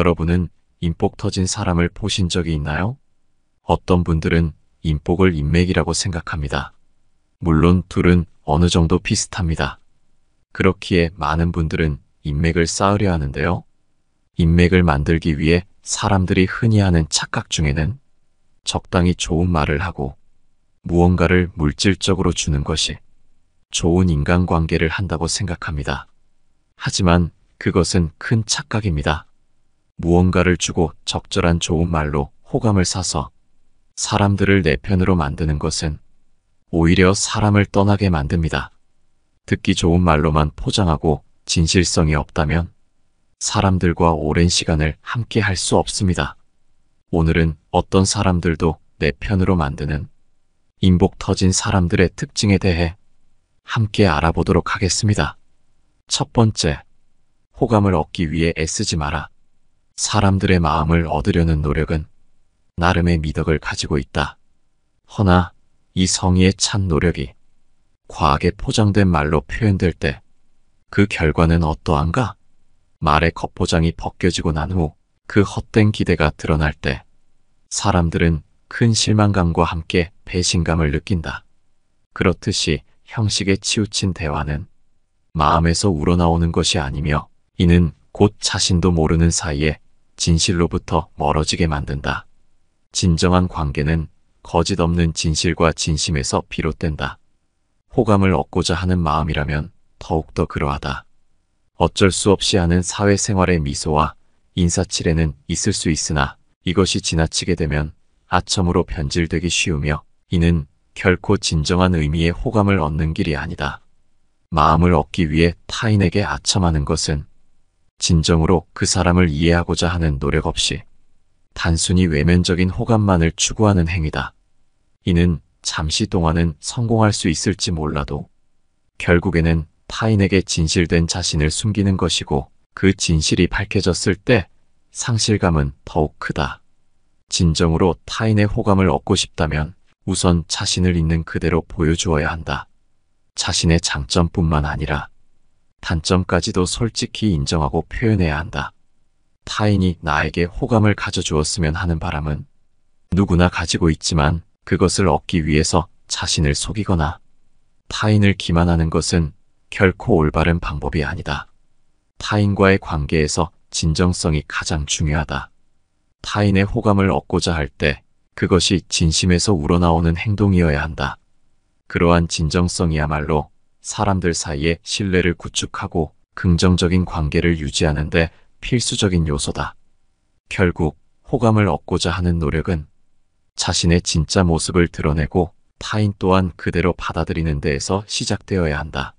여러분은 인복 터진 사람을 보신 적이 있나요? 어떤 분들은 인복을 인맥이라고 생각합니다. 물론 둘은 어느 정도 비슷합니다. 그렇기에 많은 분들은 인맥을 쌓으려 하는데요. 인맥을 만들기 위해 사람들이 흔히 하는 착각 중에는 적당히 좋은 말을 하고 무언가를 물질적으로 주는 것이 좋은 인간관계를 한다고 생각합니다. 하지만 그것은 큰 착각입니다. 무언가를 주고 적절한 좋은 말로 호감을 사서 사람들을 내 편으로 만드는 것은 오히려 사람을 떠나게 만듭니다. 듣기 좋은 말로만 포장하고 진실성이 없다면 사람들과 오랜 시간을 함께 할 수 없습니다. 오늘은 어떤 사람들도 내 편으로 만드는 인복 터진 사람들의 특징에 대해 함께 알아보도록 하겠습니다. 첫 번째, 호감을 얻기 위해 애쓰지 마라. 사람들의 마음을 얻으려는 노력은 나름의 미덕을 가지고 있다. 허나 이 성의에 찬 노력이 과하게 포장된 말로 표현될 때 그 결과는 어떠한가? 말의 겉포장이 벗겨지고 난 후 그 헛된 기대가 드러날 때 사람들은 큰 실망감과 함께 배신감을 느낀다. 그렇듯이 형식에 치우친 대화는 마음에서 우러나오는 것이 아니며 이는 곧 자신도 모르는 사이에 진실로부터 멀어지게 만든다. 진정한 관계는 거짓 없는 진실과 진심에서 비롯된다. 호감을 얻고자 하는 마음이라면 더욱더 그러하다. 어쩔 수 없이 하는 사회생활의 미소와 인사치레는 있을 수 있으나 이것이 지나치게 되면 아첨으로 변질되기 쉬우며 이는 결코 진정한 의미의 호감을 얻는 길이 아니다. 마음을 얻기 위해 타인에게 아첨하는 것은 진정으로 그 사람을 이해하고자 하는 노력 없이 단순히 외면적인 호감만을 추구하는 행위다. 이는 잠시 동안은 성공할 수 있을지 몰라도 결국에는 타인에게 진실된 자신을 숨기는 것이고 그 진실이 밝혀졌을 때 상실감은 더욱 크다. 진정으로 타인의 호감을 얻고 싶다면 우선 자신을 있는 그대로 보여주어야 한다. 자신의 장점뿐만 아니라 단점까지도 솔직히 인정하고 표현해야 한다. 타인이 나에게 호감을 가져주었으면 하는 바람은 누구나 가지고 있지만 그것을 얻기 위해서 자신을 속이거나 타인을 기만하는 것은 결코 올바른 방법이 아니다. 타인과의 관계에서 진정성이 가장 중요하다. 타인의 호감을 얻고자 할 때 그것이 진심에서 우러나오는 행동이어야 한다. 그러한 진정성이야말로 사람들 사이에 신뢰를 구축하고 긍정적인 관계를 유지하는 데 필수적인 요소다. 결국 호감을 얻고자 하는 노력은 자신의 진짜 모습을 드러내고 타인 또한 그대로 받아들이는 데에서 시작되어야 한다.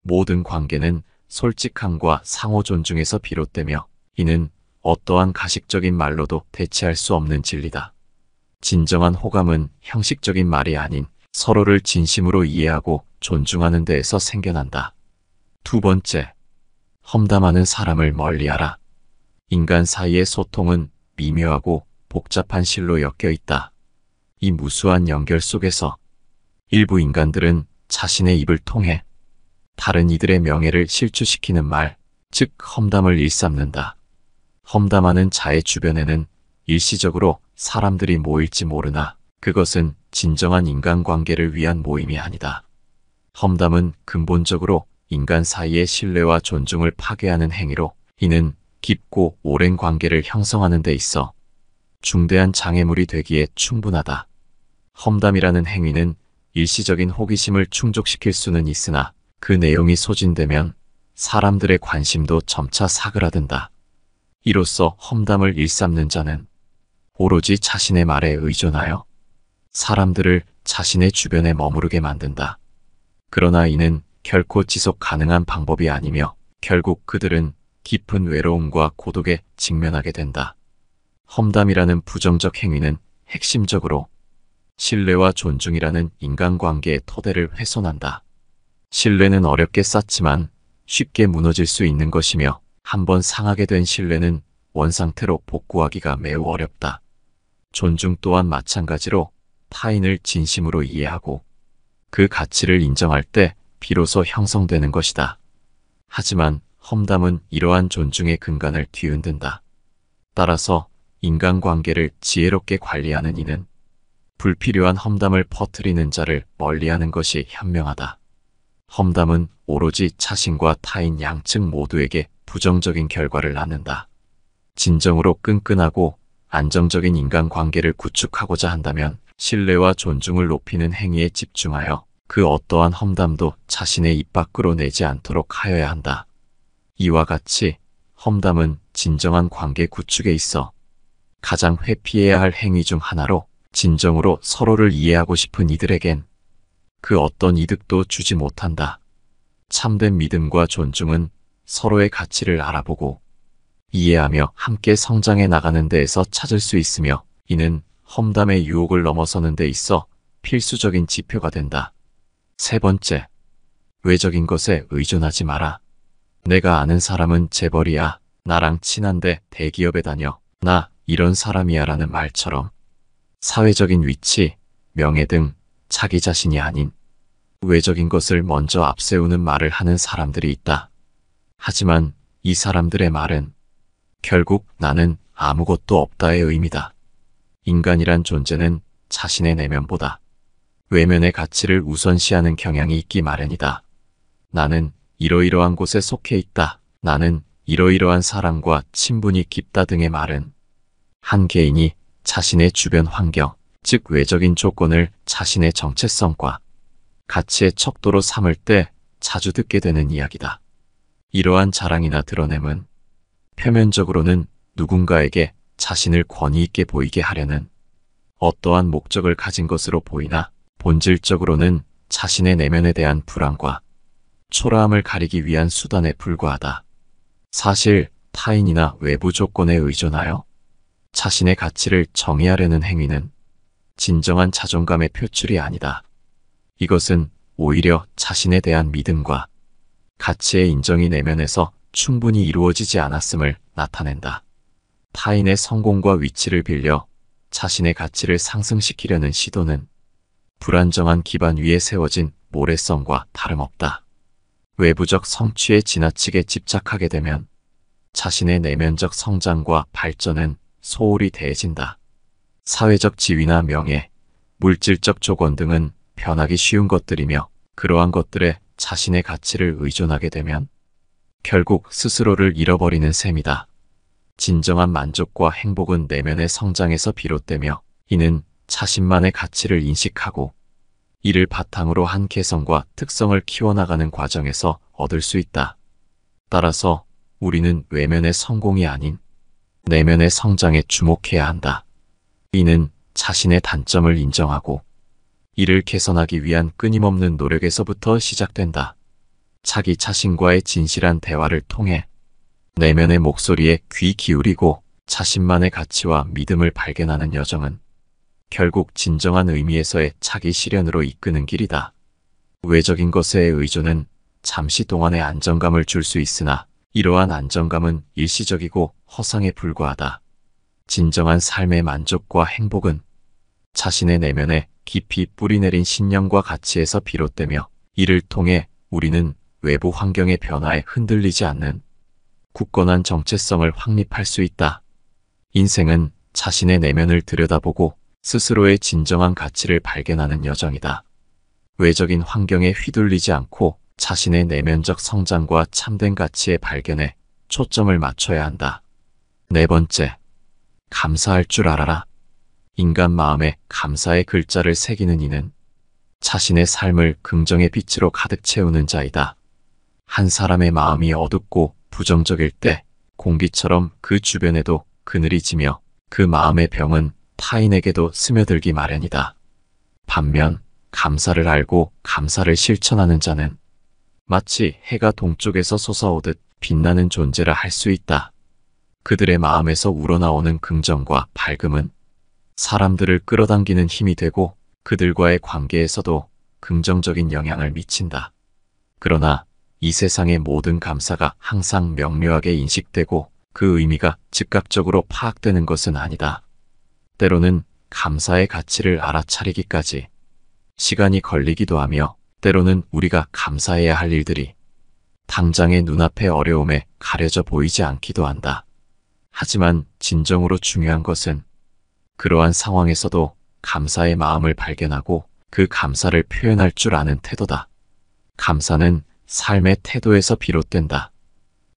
모든 관계는 솔직함과 상호 존중에서 비롯되며 이는 어떠한 가식적인 말로도 대체할 수 없는 진리다. 진정한 호감은 형식적인 말이 아닌 서로를 진심으로 이해하고 존중하는 데에서 생겨난다. 두 번째, 험담하는 사람을 멀리하라. 인간 사이의 소통은 미묘하고 복잡한 실로 엮여 있다. 이 무수한 연결 속에서 일부 인간들은 자신의 입을 통해 다른 이들의 명예를 실추시키는 말, 즉 험담을 일삼는다. 험담하는 자의 주변에는 일시적으로 사람들이 모일지 모르나 그것은 진정한 인간관계를 위한 모임이 아니다. 험담은 근본적으로 인간 사이의 신뢰와 존중을 파괴하는 행위로 이는 깊고 오랜 관계를 형성하는 데 있어 중대한 장애물이 되기에 충분하다. 험담이라는 행위는 일시적인 호기심을 충족시킬 수는 있으나 그 내용이 소진되면 사람들의 관심도 점차 사그라든다. 이로써 험담을 일삼는 자는 오로지 자신의 말에 의존하여 사람들을 자신의 주변에 머무르게 만든다. 그러나 이는 결코 지속 가능한 방법이 아니며 결국 그들은 깊은 외로움과 고독에 직면하게 된다. 험담이라는 부정적 행위는 핵심적으로 신뢰와 존중이라는 인간관계의 토대를 훼손한다. 신뢰는 어렵게 쌓지만 쉽게 무너질 수 있는 것이며 한번 상하게 된 신뢰는 원상태로 복구하기가 매우 어렵다. 존중 또한 마찬가지로 타인을 진심으로 이해하고 그 가치를 인정할 때 비로소 형성되는 것이다. 하지만 험담은 이러한 존중의 근간을 뒤흔든다. 따라서 인간관계를 지혜롭게 관리하는 이는 불필요한 험담을 퍼뜨리는 자를 멀리하는 것이 현명하다. 험담은 오로지 자신과 타인 양측 모두에게 부정적인 결과를 낳는다. 진정으로 끈끈하고 안정적인 인간관계를 구축하고자 한다면 신뢰와 존중을 높이는 행위에 집중하여 그 어떠한 험담도 자신의 입 밖으로 내지 않도록 하여야 한다. 이와 같이 험담은 진정한 관계 구축에 있어 가장 회피해야 할 행위 중 하나로 진정으로 서로를 이해하고 싶은 이들에겐 그 어떤 이득도 주지 못한다. 참된 믿음과 존중은 서로의 가치를 알아보고 이해하며 함께 성장해 나가는 데에서 찾을 수 있으며 이는 험담의 유혹을 넘어서는 데 있어 필수적인 지표가 된다. 세 번째, 외적인 것에 의존하지 마라. 내가 아는 사람은 재벌이야. 나랑 친한데 대기업에 다녀. 나 이런 사람이야 라는 말처럼 사회적인 위치, 명예 등 자기 자신이 아닌 외적인 것을 먼저 앞세우는 말을 하는 사람들이 있다. 하지만 이 사람들의 말은 결국 나는 아무것도 없다의 의미다. 인간이란 존재는 자신의 내면보다 외면의 가치를 우선시하는 경향이 있기 마련이다. 나는 이러이러한 곳에 속해 있다. 나는 이러이러한 사람과 친분이 깊다 등의 말은 한 개인이 자신의 주변 환경, 즉 외적인 조건을 자신의 정체성과 가치의 척도로 삼을 때 자주 듣게 되는 이야기다. 이러한 자랑이나 드러냄은 표면적으로는 누군가에게 자신을 권위 있게 보이게 하려는 어떠한 목적을 가진 것으로 보이나 본질적으로는 자신의 내면에 대한 불안과 초라함을 가리기 위한 수단에 불과하다. 사실 타인이나 외부 조건에 의존하여 자신의 가치를 정의하려는 행위는 진정한 자존감의 표출이 아니다. 이것은 오히려 자신에 대한 믿음과 가치의 인정이 내면에서 충분히 이루어지지 않았음을 나타낸다. 타인의 성공과 위치를 빌려 자신의 가치를 상승시키려는 시도는 불안정한 기반 위에 세워진 모래성과 다름없다. 외부적 성취에 지나치게 집착하게 되면 자신의 내면적 성장과 발전은 소홀히 대해진다. 사회적 지위나 명예, 물질적 조건 등은 변하기 쉬운 것들이며 그러한 것들에 자신의 가치를 의존하게 되면 결국 스스로를 잃어버리는 셈이다. 진정한 만족과 행복은 내면의 성장에서 비롯되며 이는 자신만의 가치를 인식하고 이를 바탕으로 한 개성과 특성을 키워나가는 과정에서 얻을 수 있다. 따라서 우리는 외면의 성공이 아닌 내면의 성장에 주목해야 한다. 이는 자신의 단점을 인정하고 이를 개선하기 위한 끊임없는 노력에서부터 시작된다. 자기 자신과의 진실한 대화를 통해 내면의 목소리에 귀 기울이고 자신만의 가치와 믿음을 발견하는 여정은 결국 진정한 의미에서의 자기 실현으로 이끄는 길이다. 외적인 것의 의존은 잠시 동안의 안정감을 줄 수 있으나 이러한 안정감은 일시적이고 허상에 불과하다. 진정한 삶의 만족과 행복은 자신의 내면에 깊이 뿌리내린 신념과 가치에서 비롯되며 이를 통해 우리는 외부 환경의 변화에 흔들리지 않는 굳건한 정체성을 확립할 수 있다. 인생은 자신의 내면을 들여다보고 스스로의 진정한 가치를 발견하는 여정이다. 외적인 환경에 휘둘리지 않고 자신의 내면적 성장과 참된 가치의 발견에 초점을 맞춰야 한다. 네 번째, 감사할 줄 알아라. 인간 마음에 감사의 글자를 새기는 이는 자신의 삶을 긍정의 빛으로 가득 채우는 자이다. 한 사람의 마음이 어둡고 부정적일 때 공기처럼 그 주변에도 그늘이 지며 그 마음의 병은 타인에게도 스며들기 마련이다. 반면 감사를 알고 감사를 실천하는 자는 마치 해가 동쪽에서 솟아오듯 빛나는 존재라 할 수 있다. 그들의 마음에서 우러나오는 긍정과 밝음은 사람들을 끌어당기는 힘이 되고 그들과의 관계에서도 긍정적인 영향을 미친다. 그러나 이 세상의 모든 감사가 항상 명료하게 인식되고 그 의미가 즉각적으로 파악되는 것은 아니다. 때로는 감사의 가치를 알아차리기까지 시간이 걸리기도 하며 때로는 우리가 감사해야 할 일들이 당장의 눈앞의 어려움에 가려져 보이지 않기도 한다. 하지만 진정으로 중요한 것은 그러한 상황에서도 감사의 마음을 발견하고 그 감사를 표현할 줄 아는 태도다. 감사는 삶의 태도에서 비롯된다.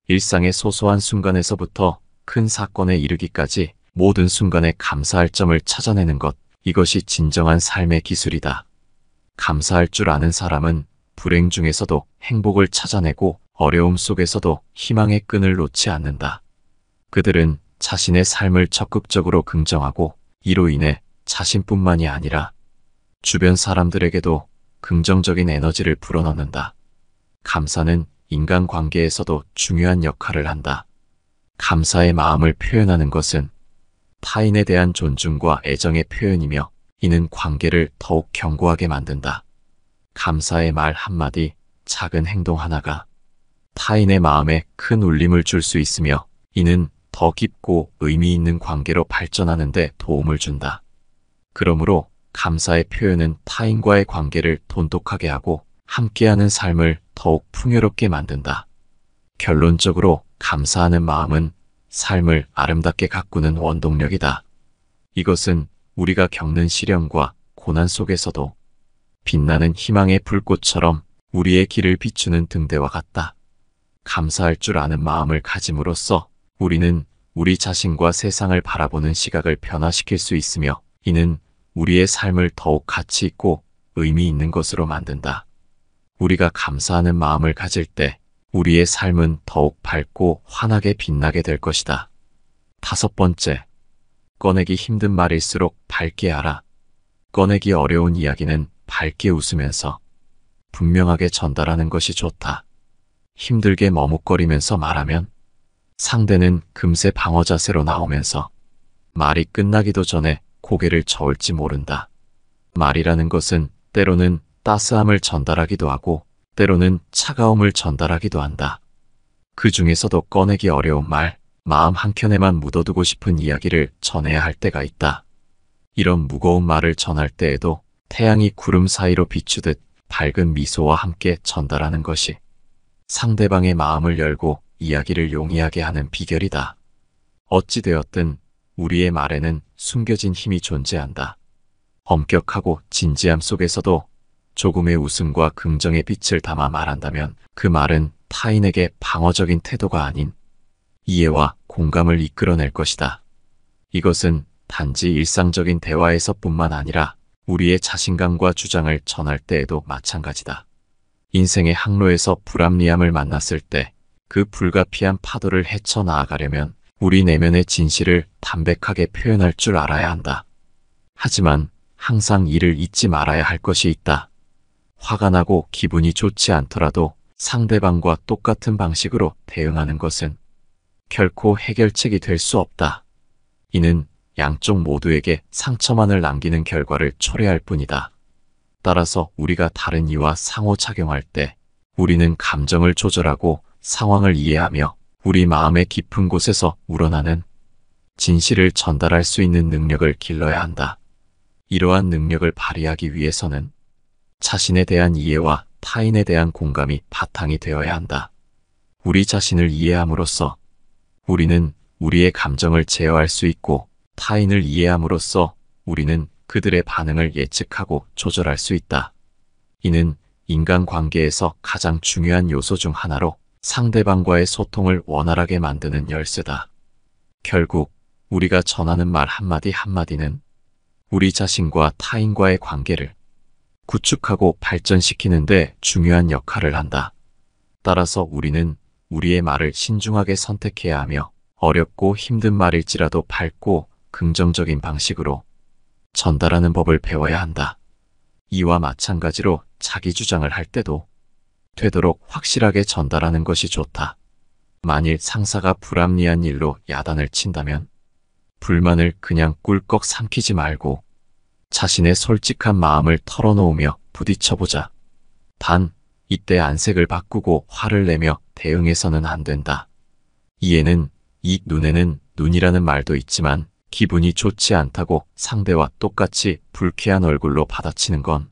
일상의 소소한 순간에서부터 큰 사건에 이르기까지 모든 순간에 감사할 점을 찾아내는 것, 이것이 진정한 삶의 기술이다. 감사할 줄 아는 사람은 불행 중에서도 행복을 찾아내고 어려움 속에서도 희망의 끈을 놓지 않는다. 그들은 자신의 삶을 적극적으로 긍정하고 이로 인해 자신뿐만이 아니라 주변 사람들에게도 긍정적인 에너지를 불어넣는다. 감사는 인간관계에서도 중요한 역할을 한다. 감사의 마음을 표현하는 것은 타인에 대한 존중과 애정의 표현이며 이는 관계를 더욱 견고하게 만든다. 감사의 말 한마디, 작은 행동 하나가 타인의 마음에 큰 울림을 줄 수 있으며 이는 더 깊고 의미 있는 관계로 발전하는 데 도움을 준다. 그러므로 감사의 표현은 타인과의 관계를 돈독하게 하고 함께하는 삶을 더욱 풍요롭게 만든다. 결론적으로 감사하는 마음은 삶을 아름답게 가꾸는 원동력이다. 이것은 우리가 겪는 시련과 고난 속에서도 빛나는 희망의 불꽃처럼 우리의 길을 비추는 등대와 같다. 감사할 줄 아는 마음을 가짐으로써 우리는 우리 자신과 세상을 바라보는 시각을 변화시킬 수 있으며 이는 우리의 삶을 더욱 가치 있고 의미 있는 것으로 만든다. 우리가 감사하는 마음을 가질 때 우리의 삶은 더욱 밝고 환하게 빛나게 될 것이다. 5번째, 꺼내기 힘든 말일수록 밝게 하라. 꺼내기 어려운 이야기는 밝게 웃으면서 분명하게 전달하는 것이 좋다. 힘들게 머뭇거리면서 말하면 상대는 금세 방어 자세로 나오면서 말이 끝나기도 전에 고개를 저을지 모른다. 말이라는 것은 때로는 따스함을 전달하기도 하고 때로는 차가움을 전달하기도 한다. 그 중에서도 꺼내기 어려운 말, 마음 한켠에만 묻어두고 싶은 이야기를 전해야 할 때가 있다. 이런 무거운 말을 전할 때에도 태양이 구름 사이로 비추듯 밝은 미소와 함께 전달하는 것이 상대방의 마음을 열고 이야기를 용이하게 하는 비결이다. 어찌되었든 우리의 말에는 숨겨진 힘이 존재한다. 엄격하고 진지함 속에서도 조금의 웃음과 긍정의 빛을 담아 말한다면 그 말은 타인에게 방어적인 태도가 아닌 이해와 공감을 이끌어낼 것이다. 이것은 단지 일상적인 대화에서뿐만 아니라 우리의 자신감과 주장을 전할 때에도 마찬가지다. 인생의 항로에서 불합리함을 만났을 때 그 불가피한 파도를 헤쳐나아가려면 우리 내면의 진실을 담백하게 표현할 줄 알아야 한다. 하지만 항상 이를 잊지 말아야 할 것이 있다. 화가 나고 기분이 좋지 않더라도 상대방과 똑같은 방식으로 대응하는 것은 결코 해결책이 될 수 없다. 이는 양쪽 모두에게 상처만을 남기는 결과를 초래할 뿐이다. 따라서 우리가 다른 이와 상호작용할 때 우리는 감정을 조절하고 상황을 이해하며 우리 마음의 깊은 곳에서 우러나는 진실을 전달할 수 있는 능력을 길러야 한다. 이러한 능력을 발휘하기 위해서는 자신에 대한 이해와 타인에 대한 공감이 바탕이 되어야 한다. 우리 자신을 이해함으로써 우리는 우리의 감정을 제어할 수 있고 타인을 이해함으로써 우리는 그들의 반응을 예측하고 조절할 수 있다. 이는 인간관계에서 가장 중요한 요소 중 하나로 상대방과의 소통을 원활하게 만드는 열쇠다. 결국 우리가 전하는 말 한마디 한마디는 우리 자신과 타인과의 관계를 구축하고 발전시키는 데 중요한 역할을 한다. 따라서 우리는 우리의 말을 신중하게 선택해야 하며 어렵고 힘든 말일지라도 밝고 긍정적인 방식으로 전달하는 법을 배워야 한다. 이와 마찬가지로 자기 주장을 할 때도 되도록 확실하게 전달하는 것이 좋다. 만일 상사가 불합리한 일로 야단을 친다면 불만을 그냥 꿀꺽 삼키지 말고 자신의 솔직한 마음을 털어놓으며 부딪혀보자. 단, 이때 안색을 바꾸고 화를 내며 대응해서는 안 된다. 이에는 이 눈에는 눈이라는 말도 있지만 기분이 좋지 않다고 상대와 똑같이 불쾌한 얼굴로 받아치는 건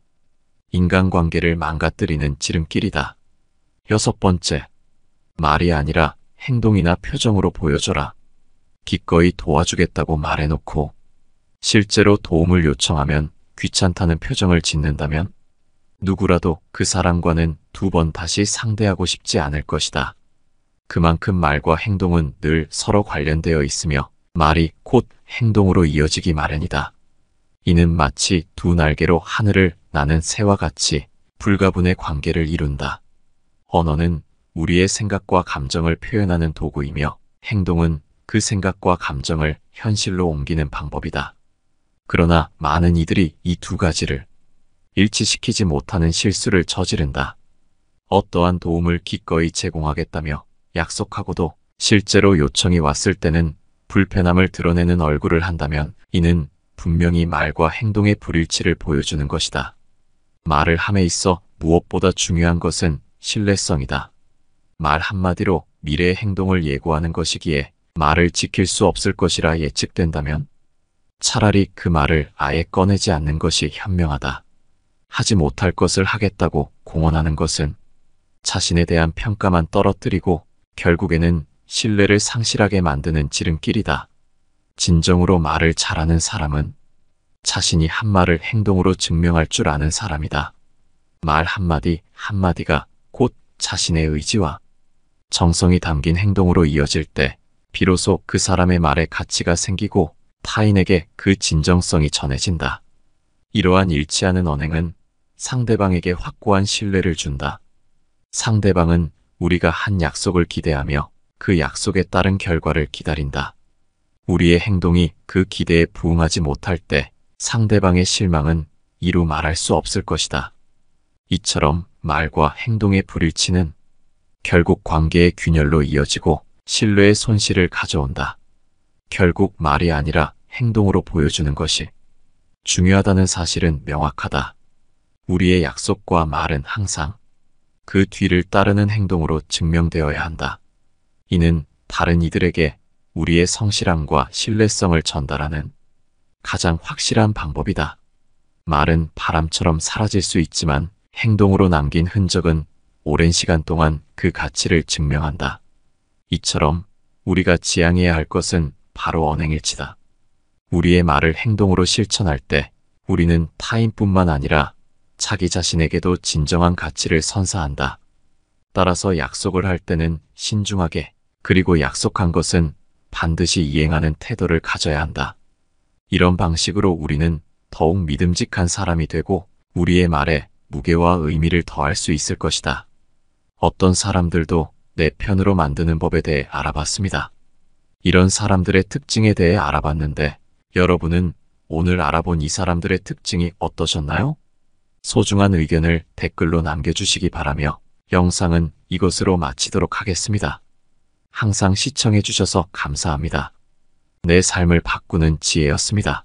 인간관계를 망가뜨리는 지름길이다. 6번째, 말이 아니라 행동이나 표정으로 보여줘라. 기꺼이 도와주겠다고 말해놓고 실제로 도움을 요청하면 귀찮다는 표정을 짓는다면 누구라도 그 사람과는 두 번 다시 상대하고 싶지 않을 것이다. 그만큼 말과 행동은 늘 서로 관련되어 있으며 말이 곧 행동으로 이어지기 마련이다. 이는 마치 두 날개로 하늘을 나는 새와 같이 불가분의 관계를 이룬다. 언어는 우리의 생각과 감정을 표현하는 도구이며 행동은 그 생각과 감정을 현실로 옮기는 방법이다. 그러나 많은 이들이 이 두 가지를 일치시키지 못하는 실수를 저지른다. 어떠한 도움을 기꺼이 제공하겠다며 약속하고도 실제로 요청이 왔을 때는 불편함을 드러내는 얼굴을 한다면 이는 분명히 말과 행동의 불일치를 보여주는 것이다. 말을 함에 있어 무엇보다 중요한 것은 신뢰성이다. 말 한마디로 미래의 행동을 예고하는 것이기에 말을 지킬 수 없을 것이라 예측된다면 차라리 그 말을 아예 꺼내지 않는 것이 현명하다. 하지 못할 것을 하겠다고 공언하는 것은 자신에 대한 평가만 떨어뜨리고 결국에는 신뢰를 상실하게 만드는 지름길이다. 진정으로 말을 잘하는 사람은 자신이 한 말을 행동으로 증명할 줄 아는 사람이다. 말 한마디 한마디가 곧 자신의 의지와 정성이 담긴 행동으로 이어질 때 비로소 그 사람의 말에 가치가 생기고 타인에게 그 진정성이 전해진다. 이러한 일치하는 언행은 상대방에게 확고한 신뢰를 준다. 상대방은 우리가 한 약속을 기대하며 그 약속에 따른 결과를 기다린다. 우리의 행동이 그 기대에 부응하지 못할 때 상대방의 실망은 이루 말할 수 없을 것이다. 이처럼 말과 행동의 불일치는 결국 관계의 균열로 이어지고 신뢰의 손실을 가져온다. 결국 말이 아니라 행동으로 보여주는 것이 중요하다는 사실은 명확하다. 우리의 약속과 말은 항상 그 뒤를 따르는 행동으로 증명되어야 한다. 이는 다른 이들에게 우리의 성실함과 신뢰성을 전달하는 가장 확실한 방법이다. 말은 바람처럼 사라질 수 있지만 행동으로 남긴 흔적은 오랜 시간 동안 그 가치를 증명한다. 이처럼 우리가 지향해야 할 것은 바로 언행일치다. 우리의 말을 행동으로 실천할 때 우리는 타인뿐만 아니라 자기 자신에게도 진정한 가치를 선사한다. 따라서 약속을 할 때는 신중하게 그리고 약속한 것은 반드시 이행하는 태도를 가져야 한다. 이런 방식으로 우리는 더욱 믿음직한 사람이 되고 우리의 말에 무게와 의미를 더할 수 있을 것이다. 어떤 사람들도 내 편으로 만드는 법에 대해 알아봤습니다. 이런 사람들의 특징에 대해 알아봤는데 여러분은 오늘 알아본 이 사람들의 특징이 어떠셨나요? 소중한 의견을 댓글로 남겨주시기 바라며 영상은 이것으로 마치도록 하겠습니다. 항상 시청해주셔서 감사합니다. 내 삶을 바꾸는 지혜였습니다.